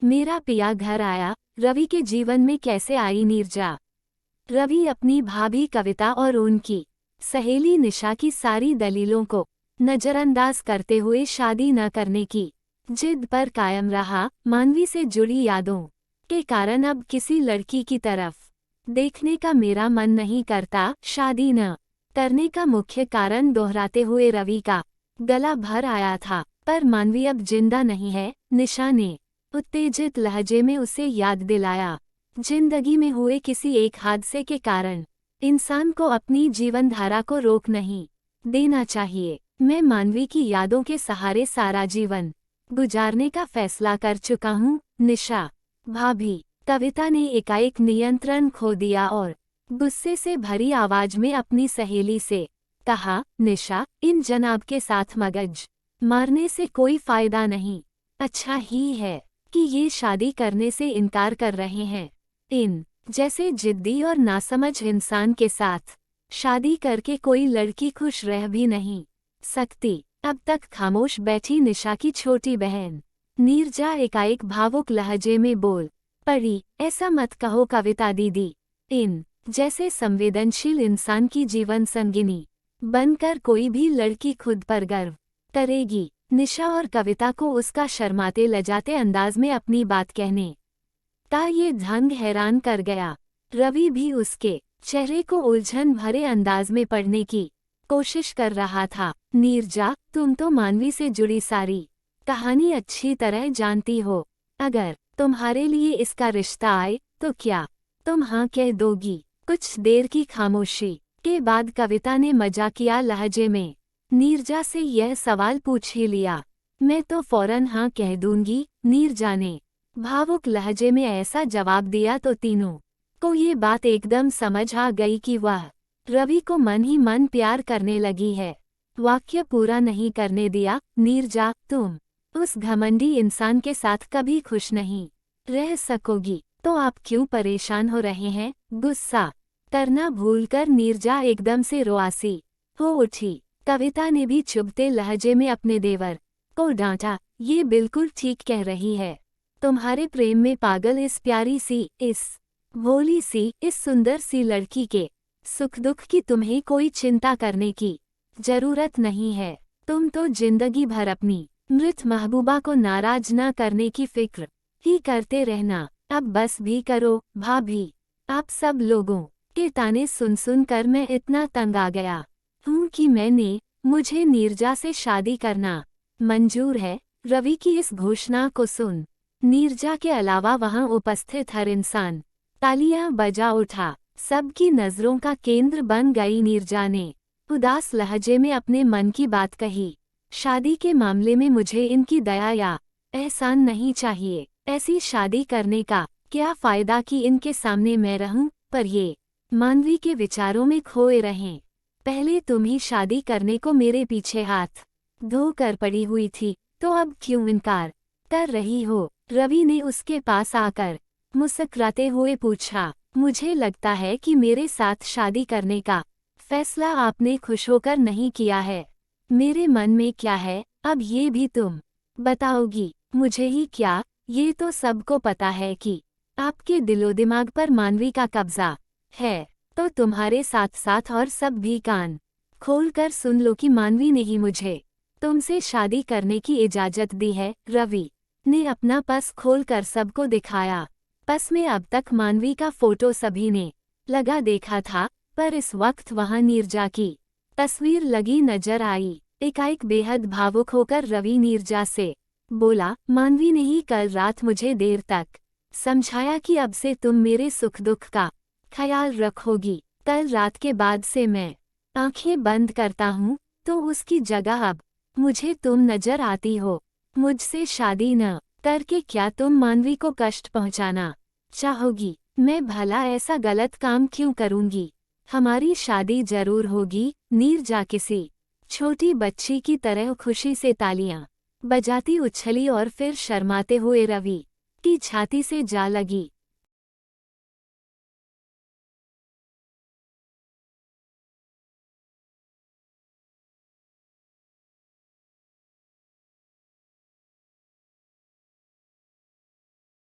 मेरा पिया घर आया। रवि के जीवन में कैसे आई नीरजा। रवि अपनी भाभी कविता और उनकी सहेली निशा की सारी दलीलों को नजरअंदाज करते हुए शादी न करने की जिद पर कायम रहा। मानवी से जुड़ी यादों के कारण अब किसी लड़की की तरफ देखने का मेरा मन नहीं करता। शादी न करने का मुख्य कारण दोहराते हुए रवि का गला भर आया था। पर मानवी अब जिंदा नहीं है, निशा ने उत्तेजित लहजे में उसे याद दिलाया। जिंदगी में हुए किसी एक हादसे के कारण इंसान को अपनी जीवनधारा को रोक नहीं देना चाहिए। मैं मानवी की यादों के सहारे सारा जीवन गुजारने का फैसला कर चुका हूँ। निशा भाभी कविता ने एकाएक नियंत्रण खो दिया और गुस्से से भरी आवाज में अपनी सहेली से कहा, निशा, इन जनाब के साथ मगज मारने से कोई फायदा नहीं। अच्छा ही है कि ये शादी करने से इनकार कर रहे हैं। इन जैसे जिद्दी और नासमझ इंसान के साथ शादी करके कोई लड़की खुश रह भी नहीं सकती। अब तक खामोश बैठी निशा की छोटी बहन नीरजा एकाएक भावुक लहजे में बोल पड़ी, ऐसा मत कहो कविता दीदी। इन जैसे संवेदनशील इंसान की जीवन संगिनी बनकर कोई भी लड़की खुद पर गर्व करेगी। निशा और कविता को उसका शर्माते लजाते अंदाज में अपनी बात कहने का ये ढंग हैरान कर गया। रवि भी उसके चेहरे को उलझन भरे अंदाज में पढ़ने की कोशिश कर रहा था। नीरजा, तुम तो मानवी से जुड़ी सारी कहानी अच्छी तरह जानती हो। अगर तुम्हारे लिए इसका रिश्ता आए तो क्या तुम हाँ कह दोगी? कुछ देर की खामोशी के बाद कविता ने मजाकिया लहजे में नीरजा से यह सवाल पूछ ही लिया। मैं तो फौरन हाँ कह दूंगी, नीरजा ने भावुक लहजे में ऐसा जवाब दिया तो तीनों को ये बात एकदम समझ आ गई कि वह रवि को मन ही मन प्यार करने लगी है। वाक्य पूरा नहीं करने दिया। नीरजा, तुम उस घमंडी इंसान के साथ कभी खुश नहीं रह सकोगी तो आप क्यों परेशान हो रहे हैं? गुस्सा करना भूलकर नीरजा एकदम से रोआसी हो उठी। कविता ने भी चुभते लहजे में अपने देवर को डांटा, ये बिल्कुल ठीक कह रही है। तुम्हारे प्रेम में पागल इस प्यारी सी, इस भोली सी, इस सुंदर सी लड़की के सुख दुख की तुम्हें कोई चिंता करने की जरूरत नहीं है। तुम तो जिंदगी भर अपनी मृत महबूबा को नाराज न करने की फिक्र ही करते रहना। अब बस भी करो भाभी। आप सब लोगों के ताने सुन सुन कर मैं इतना तंग आ गया हूँ कि मुझे नीरजा से शादी करना मंजूर है। रवि की इस घोषणा को सुन नीरजा के अलावा वहां उपस्थित हर इंसान तालियां बजा उठा। सबकी नजरों का केंद्र बन गई नीरजा ने उदास लहजे में अपने मन की बात कही। शादी के मामले में मुझे इनकी दया या एहसान नहीं चाहिए। ऐसी शादी करने का क्या फायदा कि इनके सामने मैं रहूं पर ये मानवी के विचारों में खोए रहें। पहले तुम ही शादी करने को मेरे पीछे हाथ धो कर पड़ी हुई थी तो अब क्यों इनकार कर रही हो? रवि ने उसके पास आकर मुस्कुराते हुए पूछा, मुझे लगता है कि मेरे साथ शादी करने का फैसला आपने खुश होकर नहीं किया है। मेरे मन में क्या है अब ये भी तुम बताओगी? मुझे ही क्या, ये तो सबको पता है कि आपके दिलो दिमाग पर मानवी का कब्जा है। तो तुम्हारे साथ साथ और सब भी कान खोल कर सुन लो कि मानवी ने ही मुझे तुमसे शादी करने की इजाजत दी है। रवि ने अपना पस खोलकर सबको दिखाया। पस में अब तक मानवी का फोटो सभी ने लगा देखा था, पर इस वक्त वहां नीरजा की तस्वीर लगी नजर आई। एकाएक बेहद भावुक होकर रवि नीरजा से बोला, मानवी ने ही कल रात मुझे देर तक समझाया कि अब से तुम मेरे सुख दुख का ख्याल रखोगी। कल रात के बाद से मैं आंखें बंद करता हूँ तो उसकी जगह अब मुझे तुम नजर आती हो। मुझसे शादी न करके क्या तुम मानवी को कष्ट पहुँचाना चाहोगी? मैं भला ऐसा गलत काम क्यों करूँगी? हमारी शादी जरूर होगी। नीरजा किसी छोटी बच्ची की तरह खुशी से तालियां बजाती उछली और फिर शर्माते हुए रवि की छाती से जा लगी।